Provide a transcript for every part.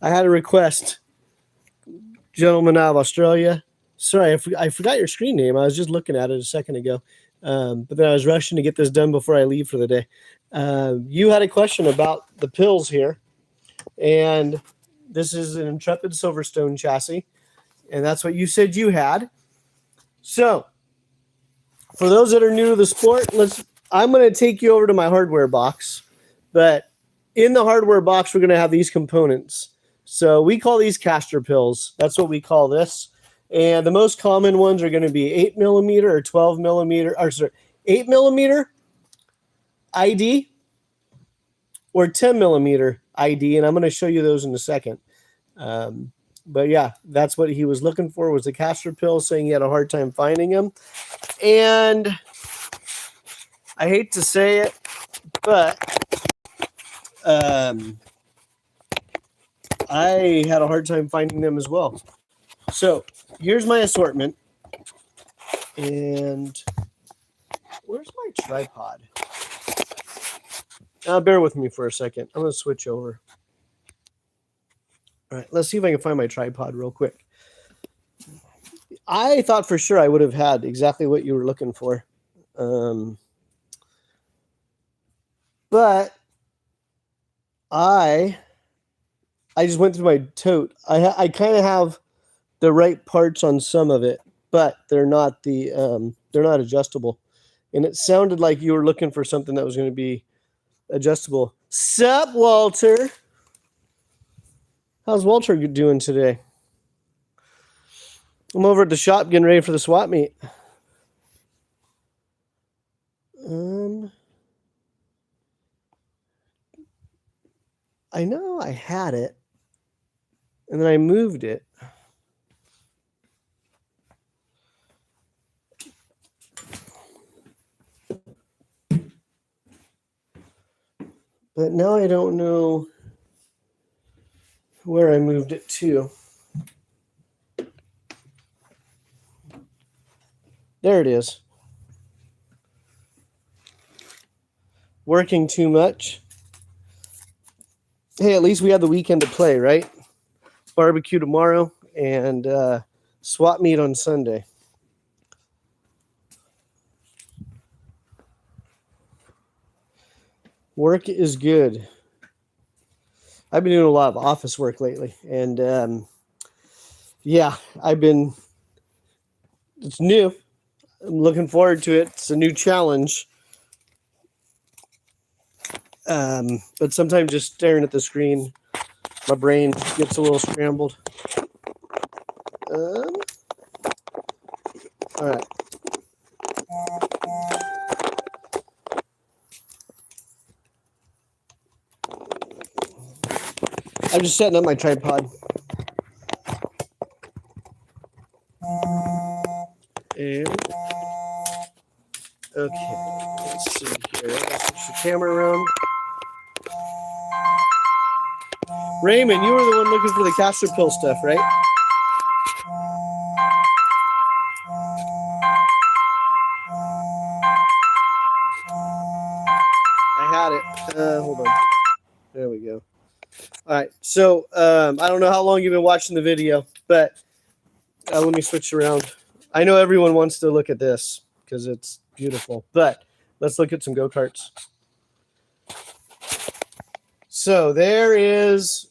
I had a request, gentleman out of Australia. Sorry, I forgot your screen name. I was just looking at it a second ago, but then I was rushing to get this done before I leave for the day. You had a question about the pills here, and this is an Intrepid Silverstone chassis, and that's what you said you had. So, for those that are new to the sport, I'm going to take you over to my hardware box, but in the hardware box, we're going to have these components. So we call these caster pills. That's what we call this. And the most common ones are going to be 8 millimeter or 12 millimeter, or sorry, 8 millimeter ID or 10 millimeter ID. And I'm going to show you those in a second. But yeah, that's what he was looking for, was the caster pill, saying he had a hard time finding them. And I hate to say it, but I had a hard time finding them as well. So here's my assortment. And where's my tripod? Bear with me for a second. I'm going to switch over. All right, let's see if I can find my tripod real quick. I thought for sure I would have had exactly what you were looking for. But I just went through my tote. I kind of have the right parts on some of it, but they're not they're not adjustable. And it sounded like you were looking for something that was going to be adjustable. Sup, Walter? How's Walter doing today? I'm over at the shop getting ready for the swap meet. I know I had it, and then I moved it. But now I don't know where I moved it to. There it is. Working too much. Hey, at least we have the weekend to play, right? Barbecue tomorrow and swap meet on Sunday. Work is good. I've been doing a lot of office work lately, and yeah, it's new. I'm looking forward to it. It's a new challenge. But sometimes just staring at the screen, my brain gets a little scrambled. All right. I'm just setting up my tripod. And okay, let's see here. Let's switch the camera around. Raymond, you were the one looking for the caster pill stuff, right? I had it. Hold on. There we go. All right. So I don't know how long you've been watching the video, but let me switch around. I know everyone wants to look at this because it's beautiful, but let's look at some go-karts. So there is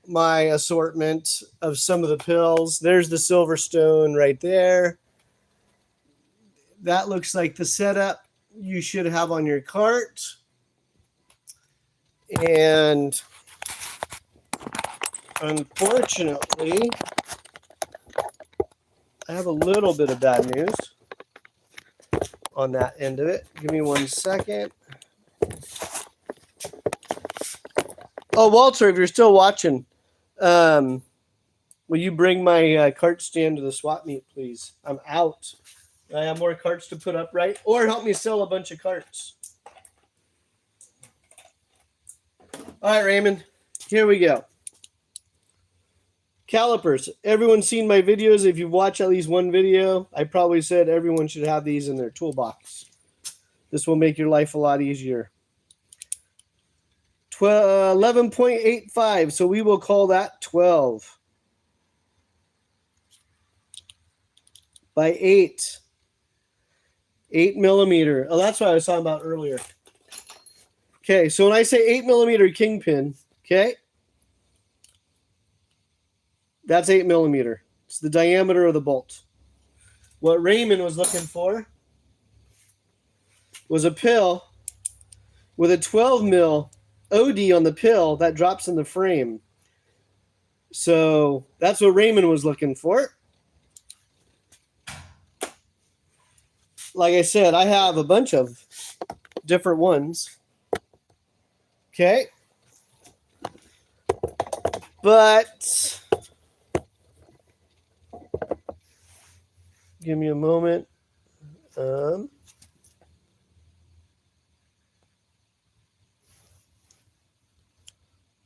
my assortment of some of the pills. There's the Silverstone right there. That looks like the setup you should have on your cart. And unfortunately, I have a little bit of bad news on that end of it. Give me 1 second. Oh, Walter, if you're still watching, will you bring my cart stand to the swap meet, please? I'm out. I have more carts to put up, right? Or help me sell a bunch of carts. All right, Raymond, here we go. Calipers. Everyone's seen my videos. If you've watched at least one video, I probably said everyone should have these in their toolbox. This will make your life a lot easier. 11.85. So we will call that 12 by 8. 8 millimeter. Oh, that's what I was talking about earlier. Okay, so when I say 8 millimeter kingpin, okay, that's 8 millimeter. It's the diameter of the bolt. What Raymond was looking for was a pill with a 12 mil OD on the pill that drops in the frame. So that's what Raymond was looking for. Like I said, I have a bunch of different ones. Okay. But give me a moment.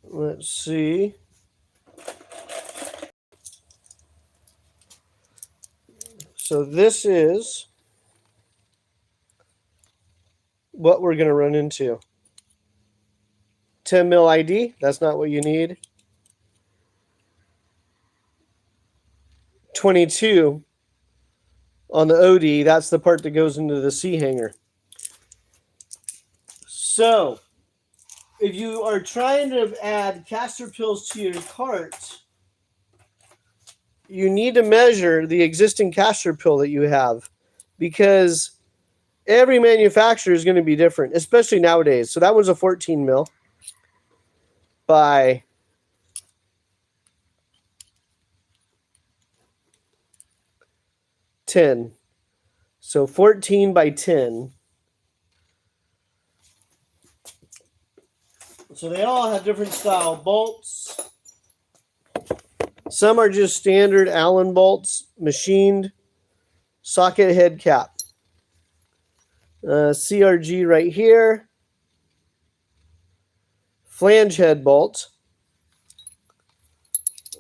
Let's see. So this is what we're going to run into. 10 mil ID, that's not what you need. 22 on the OD, that's the part that goes into the C hanger. So if you are trying to add caster pills to your cart, you need to measure the existing caster pill that you have, because every manufacturer is going to be different, especially nowadays. So that was a 14 mil by 10. So 14 by 10. So they all have different style bolts. Some are just standard Allen bolts, machined, socket head cap. CRG right here. Flange head bolt.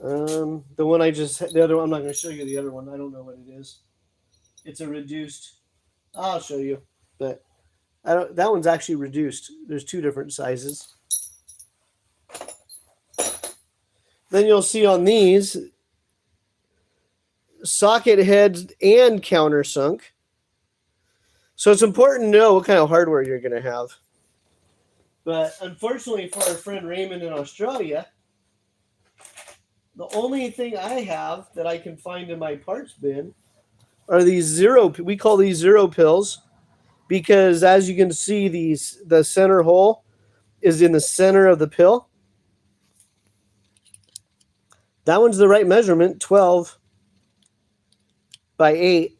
The one the other one, I'm not going to show you the other one. I don't know what it is. It's a reduced. I'll show you, but that one's actually reduced. There's two different sizes. Then you'll see on these socket heads and countersunk. So it's important to know what kind of hardware you're going to have. But unfortunately for our friend Raymond in Australia, the only thing I have that I can find in my parts bin are these we call these zero pills, because as you can see, the center hole is in the center of the pill. That one's the right measurement, 12 by 8.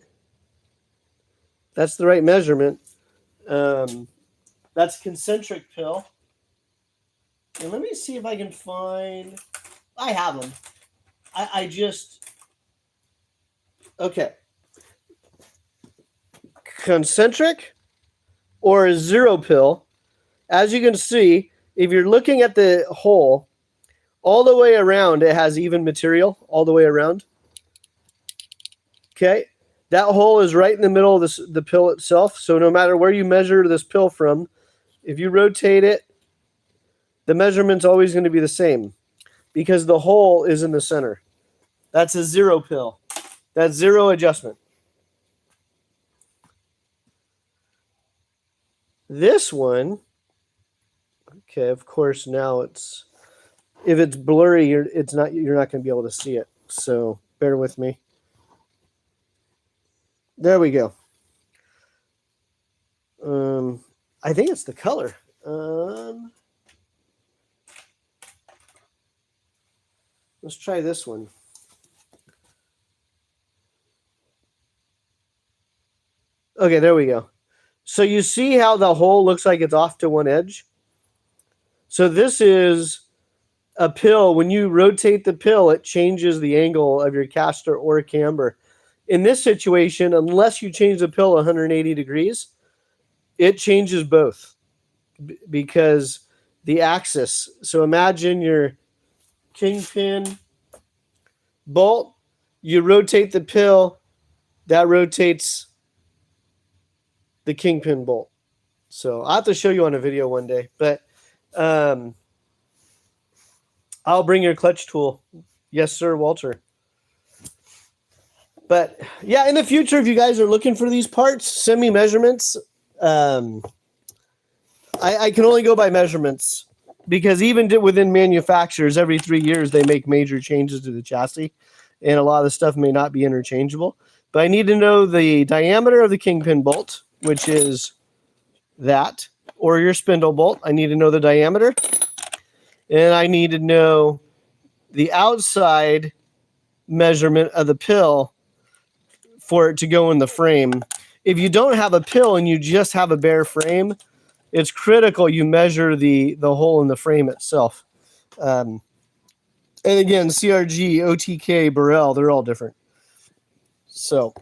That's the right measurement. That's concentric pill. And let me see if I can find... I have them. I just... Okay. Concentric or a zero pill. As you can see, if you're looking at the hole, all the way around, it has even material all the way around. Okay. That hole is right in the middle of the pill itself. So no matter where you measure this pill from, if you rotate it, the measurement's always going to be the same, because the hole is in the center. That's a zero pill. That's zero adjustment. This one, okay, of course now if it's blurry, you're not going to be able to see it. So bear with me. There we go. I think it's the color. Let's try this one. Okay, there we go. So you see how the hole looks like it's off to one edge? So this is a pill. When you rotate the pill, it changes the angle of your caster or camber. In this situation, unless you change the pill 180 degrees, it changes both, because the axis. So imagine your kingpin bolt, you rotate the pill, that rotates the kingpin bolt. So I'll have to show you on a video one day. But I'll bring your clutch tool. Yes, sir, Walter. But yeah, in the future, if you guys are looking for these parts, send me measurements. I can only go by measurements because even within manufacturers, every 3 years they make major changes to the chassis, and a lot of the stuff may not be interchangeable. But I need to know the diameter of the kingpin bolt, which is that, or your spindle bolt. I need to know the diameter, and I need to know the outside measurement of the pill for it to go in the frame. If you don't have a pill and you just have a bare frame, it's critical you measure the hole in the frame itself. And again, CRG, OTK, Burrell, they're all different. So,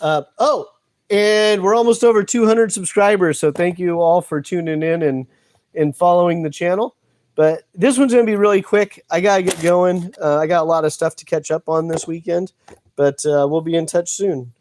and we're almost over 200 subscribers. So thank you all for tuning in and following the channel. But this one's going to be really quick. I got to get going. I got a lot of stuff to catch up on this weekend, but we'll be in touch soon.